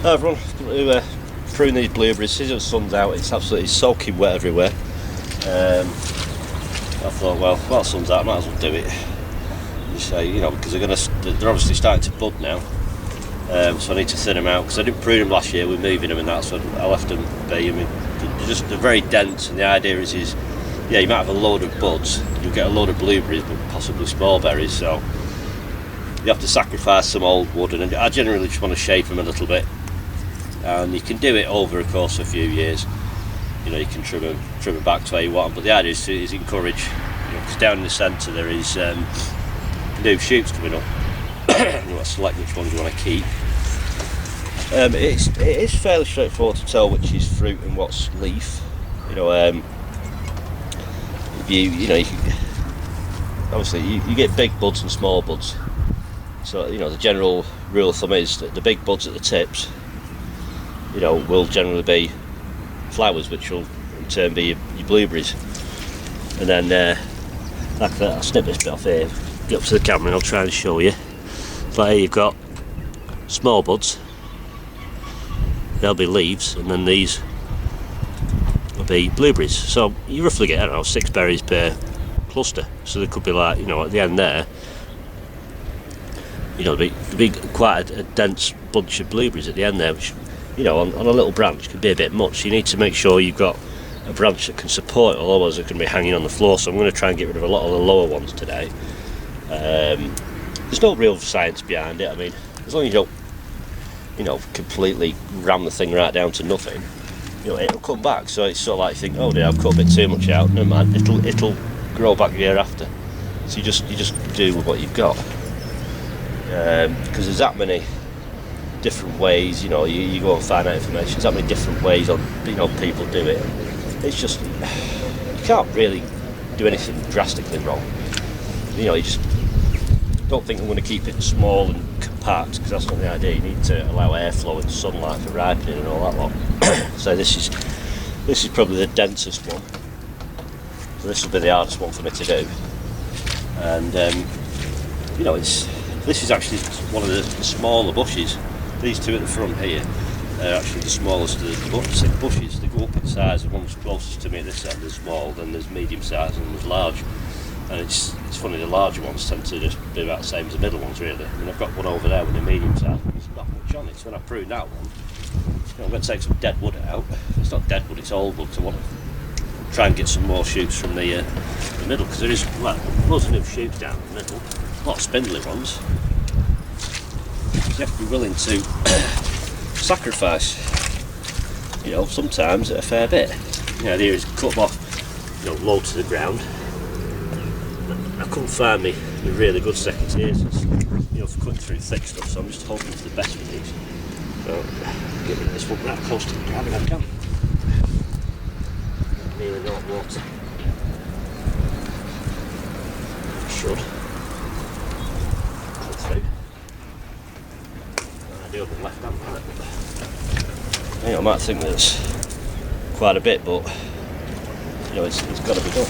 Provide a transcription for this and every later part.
Hi everyone, going to prune these blueberries. As the sun's out, it's absolutely soaking wet everywhere. I thought, well, while the sun's out, I might as well do it. Just say, because they're obviously starting to bud now. So I need to thin them out because I didn't prune them last year. We're moving them and that, so I left them be. I mean, they're very dense, and the idea is you might have a load of buds, you'll get a load of blueberries, but possibly small berries. So you have to sacrifice some old wood, and I generally just want to shape them a little bit. And you can do it over a course of a few years. You can trim them back to where you want them, but the idea is encourage. Because down in the centre there is new shoots coming up. You want to select which ones you want to keep. It is fairly straightforward to tell which is fruit and what's leaf. Obviously you get big buds and small buds. So the general rule of thumb is that the big buds at the tips, will generally be flowers, which will in turn be your blueberries. And then like that, I'll snip this bit off here, get up to the camera and I'll try and show you. Like here you've got small buds, they'll be leaves, and then these will be blueberries. So you roughly get, 6 berries per cluster. So there could be like, at the end there, there'll be quite a dense bunch of blueberries at the end there, which on a little branch can be a bit much. You need to make sure you've got a branch that can support it, otherwise they're going to be hanging on the floor. So I'm going to try and get rid of a lot of the lower ones today. There's no real science behind it. I mean, as long as you don't completely ram the thing right down to nothing, it'll come back. So it's sort of like you think, oh dear, I've cut a bit too much out. No man, it'll grow back the year after. So you just do with what you've got, because there's that many different ways. You go and find out information. There's that many different ways on people do it. It's just, you can't really do anything drastically wrong. You just don't think I'm going to keep it small and compact, because that's not the idea. You need to allow airflow and sunlight for ripening and all that lot. So this is probably the densest one. So this will be the hardest one for me to do. And this is actually one of the smaller bushes. These two at the front here are actually the smallest of the bushes. They go up in size. The ones closest to me at this end are small, then there's medium size and there's large. And it's funny, the larger ones tend to just be about the same as the middle ones, really. I mean, I've got one over there with the medium size, but there's not much on it. So when I prune that one, I'm going to take some dead wood out. It's not dead wood, it's old wood. So I want to try and get some more shoots from the middle, because there is loads of new shoots down the middle, a lot of spindly ones. You have to be willing to sacrifice, sometimes a fair bit. The idea is cut them off, low to the ground. I couldn't find me really good secateurs, for cutting through thick stuff, so I'm just hoping for the best with these. So get rid of this one right close to the ground if I can. Nearly no water. Should cut through. Ideal with the left hand palette. I might think there's quite a bit, but it's got to be done.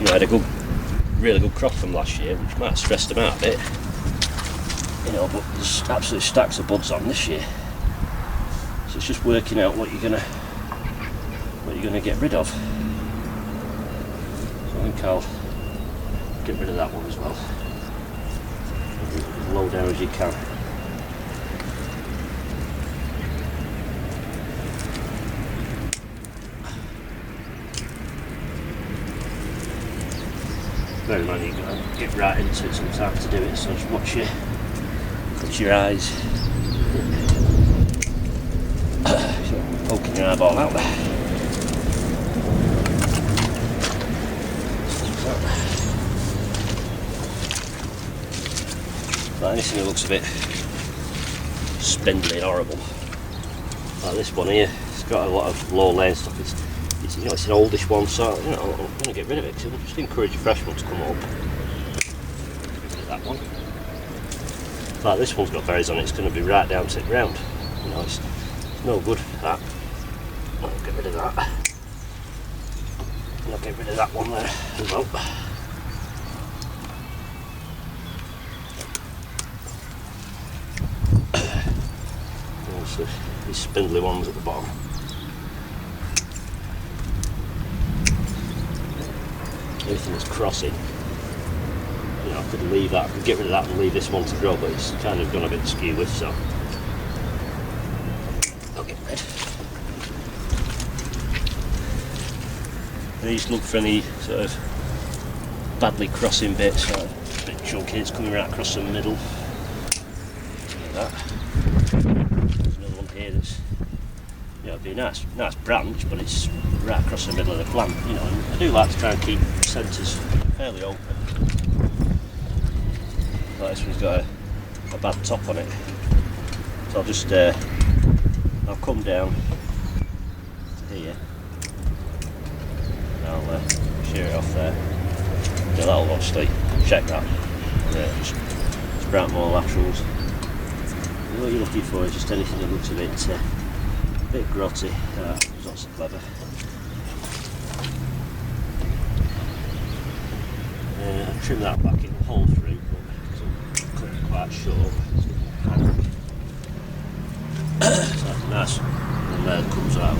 I had a really good crop from last year, which might have stressed them out a bit. But there's absolute stacks of buds on this year. So it's just working out what you're gonna get rid of. So I think I'll get rid of that one as well. As low down as you can. Bear in mind, you've got to get right into it sometimes to do it, so just watch your eyes. Poking your eyeball out. But anything that looks a bit spindly and horrible, like this one here, it's got a lot of low laying stuff. It's an oldish one, so I'm going to get rid of it, because it'll just encourage a fresh one to come up. Get rid of that one. Like this one's got berries on it, it's going to be right down to the ground. It's no good, that. I'll get rid of that. And I'll get rid of that one there as well. obviously these spindly ones at the bottom. Anything that's crossing, you know, I could leave that, I could get rid of that and leave this one to grow, but it's kind of gone a bit skew with, so I'll get rid. And just look for any sort of badly crossing bits, so a bit chunky, it's coming right across the middle. Like that. There's another one here that's, you know, it'd be a nice branch, but it's right across the middle of the plant, you know, and I do like to try and keep centres fairly open. Like this one's got a bad top on it, so I'll just I'll come down to here, and I'll shear it off there. Yeah, that'll obviously check that. Just sprout more laterals. And what you're looking for is just anything that looks a bit grotty. It's not so clever. I trim that back in the hole through, but because I'm cutting it quite short, so that's nice. And there it comes out.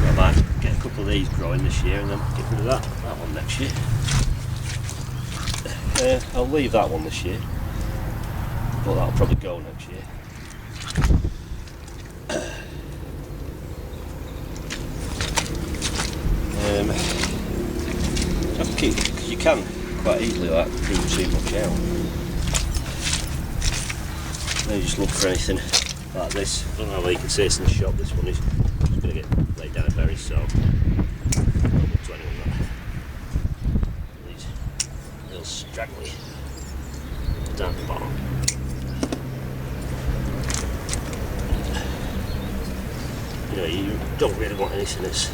I might get a couple of these growing this year and then get rid of that one next year. I'll leave that one this year, but that'll probably go next year. Because you can quite easily like prune too much out. Then you just look for anything like this. I don't know whether you can see this in the shop. This one is just going to get laid down very so. Not up to anyone that. These little straggly down the bottom. You know, you don't really want anything that's.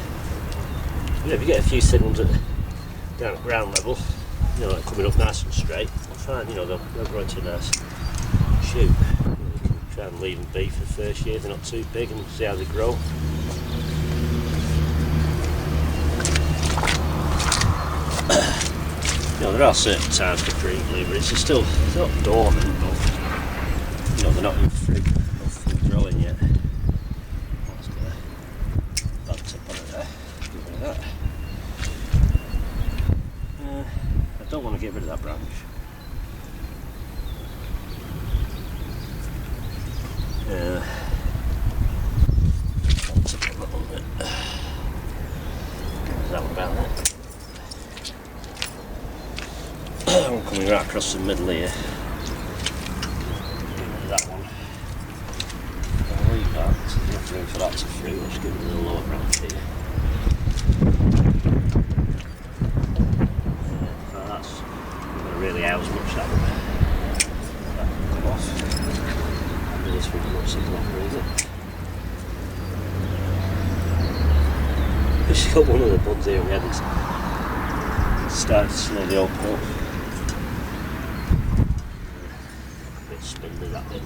You know, if you get a few thin ones down at ground level, you know, like coming up nice and straight, fine. You know, they'll grow into a nice shoot. You can try and leave them be for the first year. They're not too big, and see how they grow. You know, there are certain times for pruning blueberries. They're still not dormant, but you know, they're not in fruit or full growing yet. That's got a bad tip on it there. Get rid of that. I don't want to get rid of that branch. Tip on that one bit. That one about that. One coming right across the middle here. Get rid of that one. I'll leave that, so there's enough room for that to fruit. I'll just get rid of the lower branch here. That's not going to really house much, that one. That can come off. And this one looks like a longer, is it? It's got one of the buds here we hadn't started to slowly open up. Spindly that bit.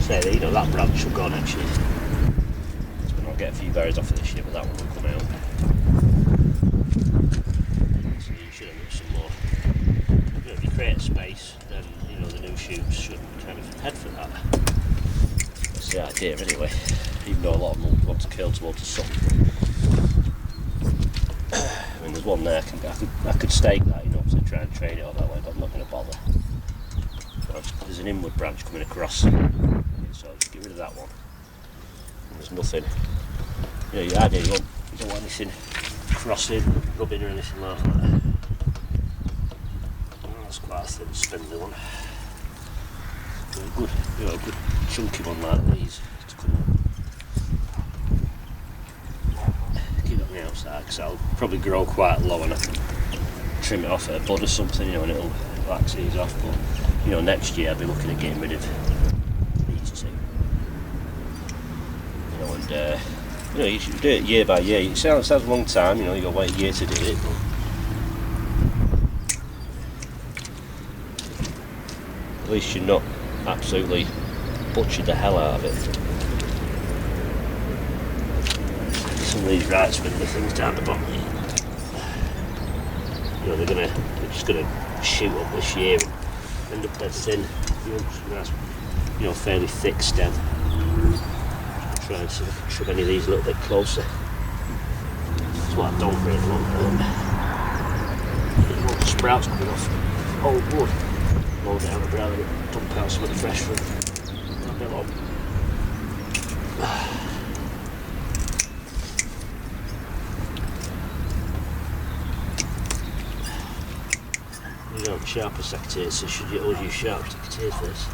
So you know, that branch will go next year. So we'll not get a few berries off it this year, but that one will come out. So you should have some more. You know, if you create space, then you know the new shoots should kind of head for that. That's the idea anyway. Even though a lot of them want to curl towards the sun. I mean, there's one there. I could stake that, you know, to try and train it all that way, but I'm not going to bother. There's an inward branch coming across, so I'll just get rid of that one. And there's nothing, you know, your idea, you don't want anything crossing, rubbing or anything like that. Oh, that's quite a thin, spindly one. But a good, you know, a good chunky one like these to come up. Keep it on the outside, because that'll probably grow quite low and I can trim it off at a bud or something, you know, and it'll wax these off. But you know, next year I'll be looking at getting rid of these two. You know, and you know, you should do it year by year. It sounds a long time, you know, you've got to wait a year to do it, but at least you're not absolutely butchered the hell out of it. Some of these right spindly things down the bottom here. You know, they're just gonna shoot up this year and end up dead thin. You know, nice you know, fairly thick stem. Try and see if I can trim any of these a little bit closer. That's what I don't really want. You want the sprouts coming off old wood. Low down, I'd rather dump out some of the fresh fruit. That'd be a lot. You don't sharper secateurs, so should you always use sharp secateurs for this?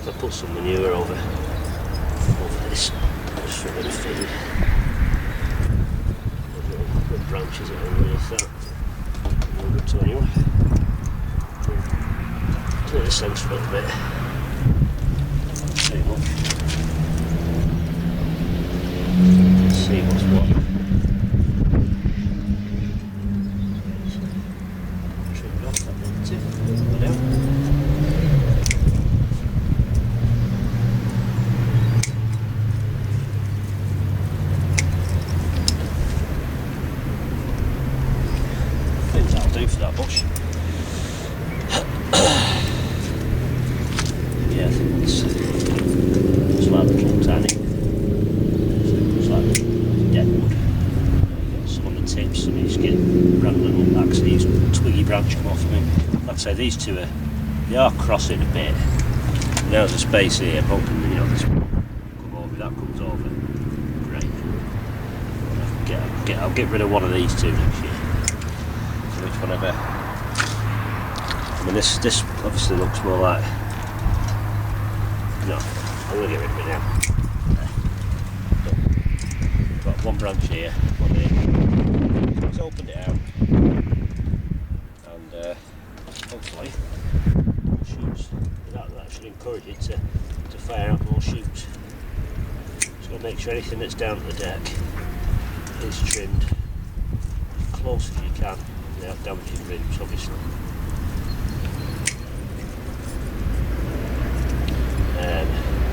So I put some manure over this, just for a bit of feed. Little branches underneath that. We'll go to anyway. Clear the centre a little bit. Too much. Let's see what's what. Trim it off that negative. Go down. For that bush. Yeah, I think it's like little tiny. It's like dead wood. Some on the tips, and you just get random little axes, twiggy branch come off. I mean, like I say, these two they are crossing a bit. Now there's a space here, bumping, you know, this come over, that comes over. Great. I'll get rid of one of these two next year. Whatever. I mean, this obviously looks more like. No, I'm going to get rid of it now. Got one branch here, one here. Let's open it out, and hopefully more shoots. That should encourage it to fire out more shoots. Just got to make sure anything that's down at the deck is trimmed as close as you can. Without damaging roots, obviously.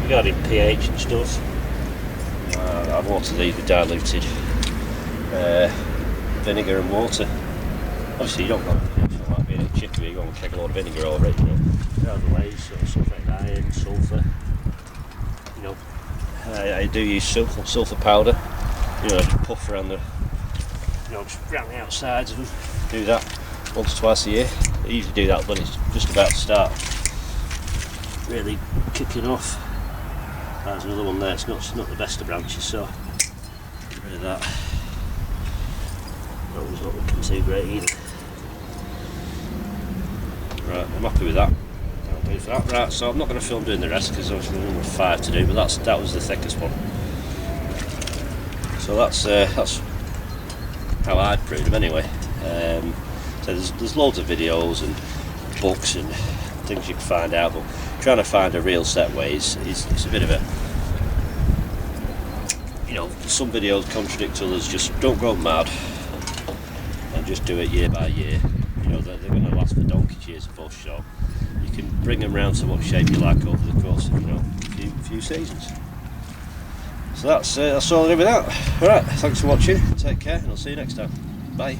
Regarding pH and stuff, I water these with diluted vinegar and water. Obviously, you don't want to like being a chicken, you go and take a lot of vinegar over it, you know. There are the ways, sort of sulphate iron, sulphur. You know, I do use sulphur powder. You know, just puff around the, you know, just around the outsides of them. Do that once or twice a year. I usually do that when it's just about to start really kicking off. There's another one there, it's not the best of branches, so get rid of that. That one's not looking too great either. Right, I'm happy with that. That'll do for that. Right, so I'm not going to film doing the rest because obviously there's only 5 to do, but that was the thickest one. So that's how I'd prune them anyway. So there's loads of videos and books and things you can find out, but trying to find a real set way is a bit of a, you know, some videos contradict others. Just don't go mad and just do it year by year. You know, they're going to last for donkey's years of bush, so you can bring them round to what shape you like over the course of, you know, a few seasons. So that's all I do with that. Alright, thanks for watching, take care, and I'll see you next time. Bye.